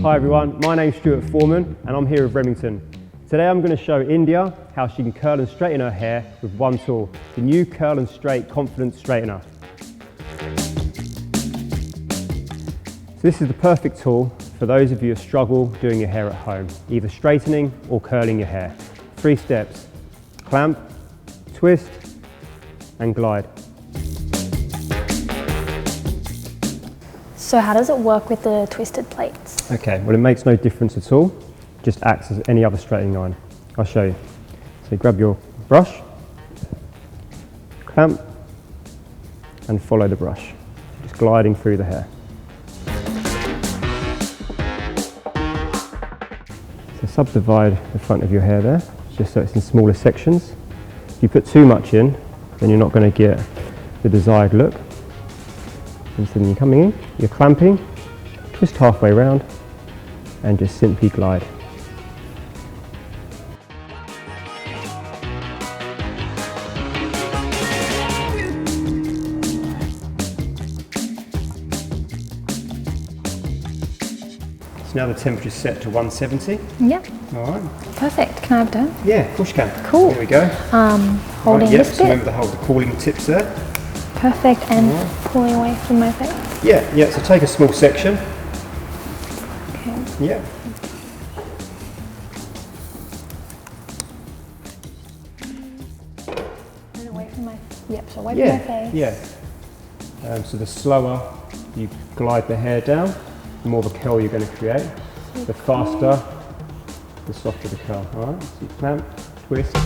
Hi everyone, my name's Stewart Foreman and I'm here with Remington. Today I'm going to show India how she can curl and straighten her hair with one tool, the new Curl and Straight Confidence Straightener. So this is the perfect tool for those of you who struggle doing your hair at home, either straightening or curling your hair. 3 steps: clamp, twist and glide. So how does it work with the twisted plates? Okay, well it makes no difference at all, just acts as any other straightening iron. I'll show you. So grab your brush, clamp and follow the brush, just gliding through the hair. So subdivide the front of your hair there, just so it's in smaller sections. If you put too much in, then you're not going to get the desired look. And so then you're coming in, you're clamping, just halfway round, and just simply glide. So now the temperature's set to 170. Yep. All right. Perfect. Can I have a turn? Yeah, of course you can. Cool. Here we go. Holding right, this so bit. remember to hold the cooling tips there. Perfect. And pulling away from my face. Yeah, so take a small section. Okay. Yeah. And away from my, yep, so away from my face. Yeah. So the slower you glide the hair down, the more the curl you're going to create. The faster, the softer the curl. All right, so you clamp, twist.